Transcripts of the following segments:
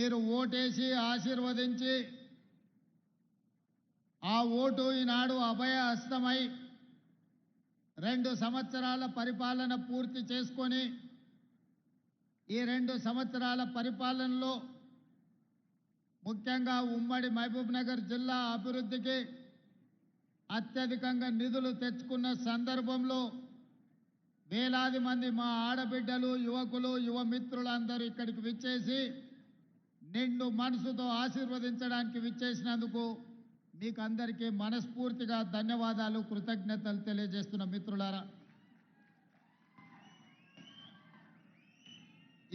మీరు ఓటేసి ఆశీర్వదించి ఆ ఓటు ఈనాడు అభయ హస్తమై 2 సంవత్సరాల పరిపాలన పూర్తి చేసుకొని ఈ 2 సంవత్సరాల పరిపాలనలో ముఖ్యంగా ఉమ్మడి మహబూబ్నగర్ జిల్లా అభివృద్ధికి అత్యధికంగా నిధులు తెచ్చుకున్న సందర్భంలో వేలాది మంది మా ఆడబిడ్డలు యువకులు యువ మిత్రులందరూ ఇక్కడికి విచ్చేసి నిండు మనసుతో ఆశీర్వదించడానికి విచ్చేసినందుకు మీకు అందరికీ మనస్ఫూర్తిగా ధన్యవాదాలు కృతజ్ఞతలు తెలియజేస్తున్న మిత్రులారా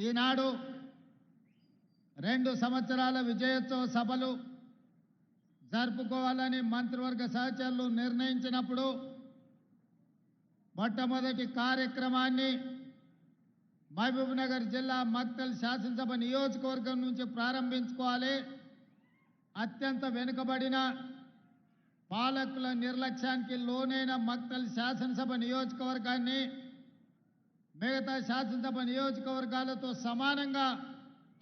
ఈనాడు 2 సంవత్సరాల విజయోత్సవ సభలు జరుపుకోవాలని మంత్రివర్గ సహచరులు నిర్ణయించినప్పుడు మొట్టమొదటి కార్యక్రమాన్ని మహబూబ్నగర్ జిల్లా మక్తల్ శాసనసభ నియోజకవర్గం నుంచి ప్రారంభించుకోవాలి. అత్యంత వెనుకబడిన పాలకుల నిర్లక్ష్యానికి లోనైన మక్తల్ శాసనసభ నియోజకవర్గాన్ని మిగతా శాసనసభ నియోజకవర్గాలతో సమానంగా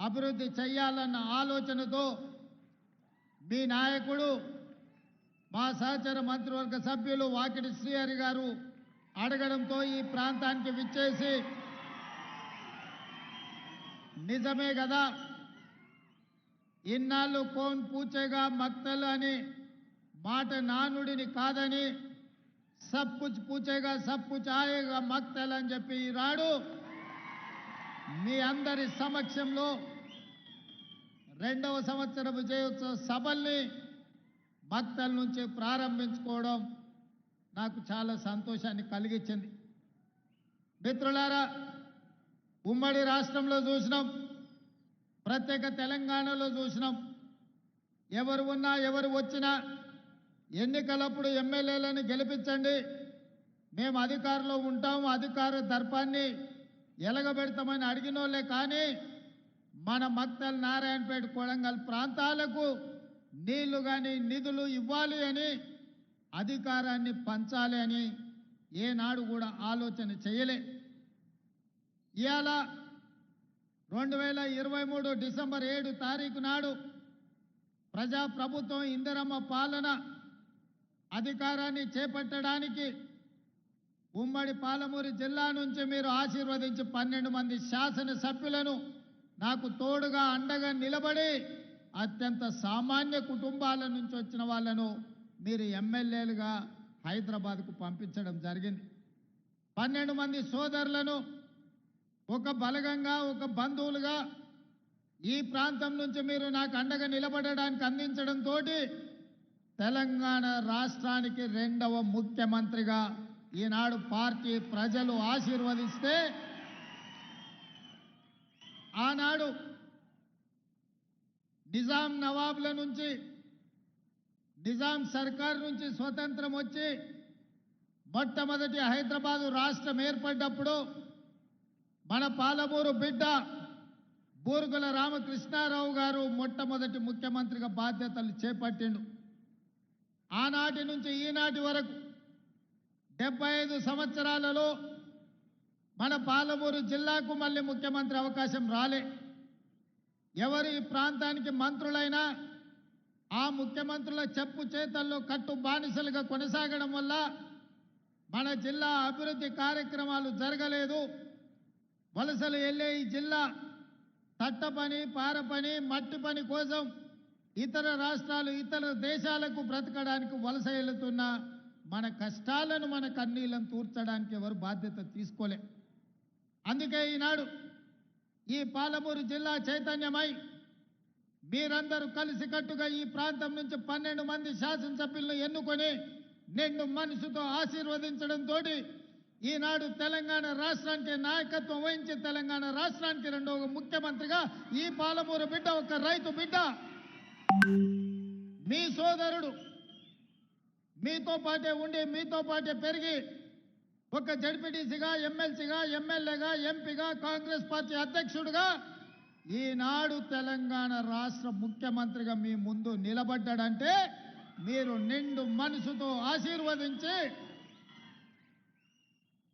అభివృద్ధి చేయాలన్న ఆలోచనతో మీ నాయకుడు మా సహచర మంత్రివర్గ సభ్యులు వాకిటి శ్రీహరి గారు అడగడంతో ఈ ప్రాంతానికి విచ్చేసి నిజమే కదా ఇన్నాళ్ళు కోన్ పూచేగా మక్తల్ అని మాట నానుడిని కాదని సబ్ కుచ్ పూచేగా సబ్ కుచ్ ఆయేగా మక్తల్ అని చెప్పి ఈనాడు మీ అందరి సమక్షంలో 2వ సంవత్సర విజయోత్సవ సభల్ని మక్తల్ నుంచి ప్రారంభించుకోవడం నాకు చాలా సంతోషాన్ని కలిగించింది. మిత్రులారా, ఉమ్మడి రాష్ట్రంలో చూసినాం, ప్రత్యేక తెలంగాణలో చూసినాం. ఎవరు ఉన్నా ఎవరు వచ్చినా ఎన్నికలప్పుడు ఎమ్మెల్యేలను గెలిపించండి, మేము అధికారంలో ఉంటాం, అధికార దర్పాన్ని ఎలగబెడతామని అడిగినోళ్ళే. కానీ మన మక్తల్ నారాయణపేట కొడంగల్ ప్రాంతాలకు నీళ్లు కానీ నిధులు ఇవ్వాలి అని అధికారాన్ని పంచాలి అని ఏనాడు కూడా ఆలోచన చేయలే. ఇవాళ 2023 డిసెంబర్ 7 తారీఖు నాడు ప్రజాప్రభుత్వం ఇందిరమ్మ పాలన అధికారాన్ని చేపట్టడానికి ఉమ్మడి పాలమూరు జిల్లా నుంచి మీరు ఆశీర్వదించి 12 మంది శాసనసభ్యులను నాకు తోడుగా అండగా నిలబడి అత్యంత సామాన్య కుటుంబాల నుంచి వచ్చిన వాళ్ళను మీరు ఎమ్మెల్యేలుగా హైదరాబాద్కు పంపించడం జరిగింది. 12 మంది సోదరులను ఒక బలగంగా ఒక బంధువులుగా ఈ ప్రాంతం నుంచి మీరు నాకు అండగా నిలబడడానికి అందించడంతో తెలంగాణ రాష్ట్రానికి 2వ ముఖ్యమంత్రిగా ఈనాడు పార్టీ ప్రజలు ఆశీర్వదిస్తే ఆనాడు నిజాం నవాబ్ల నుంచి నిజాం సర్కార్ నుంచి స్వతంత్రం వచ్చి మొట్టమొదటి హైదరాబాదు రాష్ట్రం ఏర్పడ్డప్పుడు మన పాలమూరు బిడ్డ బూరుగుల రామకృష్ణారావు గారు మొట్టమొదటి ముఖ్యమంత్రిగా బాధ్యతలు చేపట్టిండు. ఆనాటి నుంచి ఈనాటి వరకు 75 సంవత్సరాలలో మన పాలమూరు జిల్లాకు మళ్ళీ ముఖ్యమంత్రి అవకాశం రాలే. ఎవరు ఈ ప్రాంతానికి మంత్రులైనా ఆ ముఖ్యమంత్రుల చెప్పు చేతల్లో కట్టు బానిసలుగా కొనసాగడం వల్ల మన జిల్లా అభివృద్ధి కార్యక్రమాలు జరగలేదు. వలసలు వెళ్ళే ఈ జిల్లా తట్ట పని పార పని మట్టి పని కోసం ఇతర రాష్ట్రాలు ఇతర దేశాలకు బ్రతకడానికి వలస వెళుతున్న మన కష్టాలను మన కన్నీళ్లను తీర్చడానికి ఎవరు బాధ్యత తీసుకోలే. అందుకే ఈనాడు ఈ పాలమూరు జిల్లా చైతన్యమై మీరందరూ కలిసికట్టుగా ఈ ప్రాంతం నుంచి 12 మంది శాసనసభ్యులను ఎన్నుకొని నిండు మనసుతో ఆశీర్వదించడంతో ఈనాడు తెలంగాణ రాష్ట్రానికి నాయకత్వం వహించి తెలంగాణ రాష్ట్రానికి 2వ ముఖ్యమంత్రిగా ఈ పాలమూరు బిడ్డ ఒక రైతు బిడ్డ మీ సోదరుడు మీతో పాటే ఉండి మీతో పాటే పెరిగి ఒక జడ్పీటీసీగా ఎమ్మెల్సీగా ఎమ్మెల్యేగా ఎంపీగా కాంగ్రెస్ పార్టీ అధ్యక్షుడిగా ఈనాడు తెలంగాణ రాష్ట్ర ముఖ్యమంత్రిగా మీ ముందు నిలబడ్డాడంటే మీరు నిండు మనసుతో ఆశీర్వదించి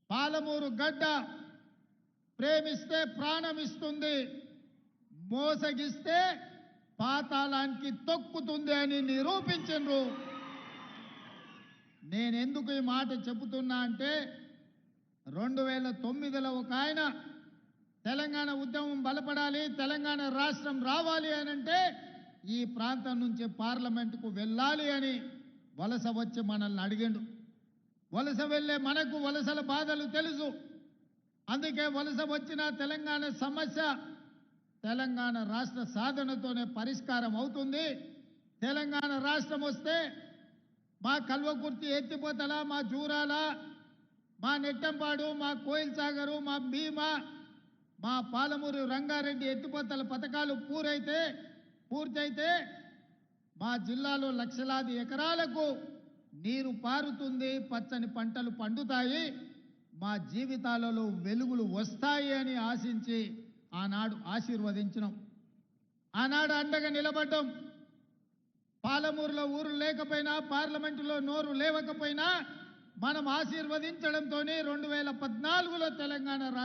పాలమూరు గడ్డ ప్రేమిస్తే ప్రాణం ఇస్తుంది, మోసగిస్తే పాతాళానికి తొక్కుతుంది అని నిరూపించరు. నేనెందుకు ఈ మాట చెబుతున్నా అంటే 2009లో ఒక ఆయన తెలంగాణ ఉద్యమం బలపడాలి, తెలంగాణ రాష్ట్రం రావాలి అనంటే ఈ ప్రాంతం నుంచి పార్లమెంటుకు వెళ్ళాలి అని వలస వచ్చి మనల్ని అడిగిండు. వలస వెళ్ళే మనకు వలసల బాధలు తెలుసు. అందుకే వలస వచ్చిన తెలంగాణ సమస్య తెలంగాణ రాష్ట్ర సాధనతోనే పరిష్కారం అవుతుంది. తెలంగాణ రాష్ట్రం వస్తే మా కల్వకుర్తి ఎత్తిపోతల, మా జూరాల, మా నెట్టంపాడు, మా కోయిల్ సాగరు, మా భీమా, మా పాలమూరు రంగారెడ్డి ఎత్తిపోతల పథకాలు పూర్తయితే మా జిల్లాలో లక్షలాది ఎకరాలకు నీరు పారుతుంది, పచ్చని పంటలు పండుతాయి, మా జీవితాలలో వెలుగులు వస్తాయి అని ఆశించి ఆనాడు ఆశీర్వదించినాం. ఆనాడు అండగా నిలబడ్డాం. పాలమూరులో ఊరు లేకపోయినా, పార్లమెంటులో నోరు లేవకపోయినా మనం ఆశీర్వదించడంతోనే 2014లో తెలంగాణ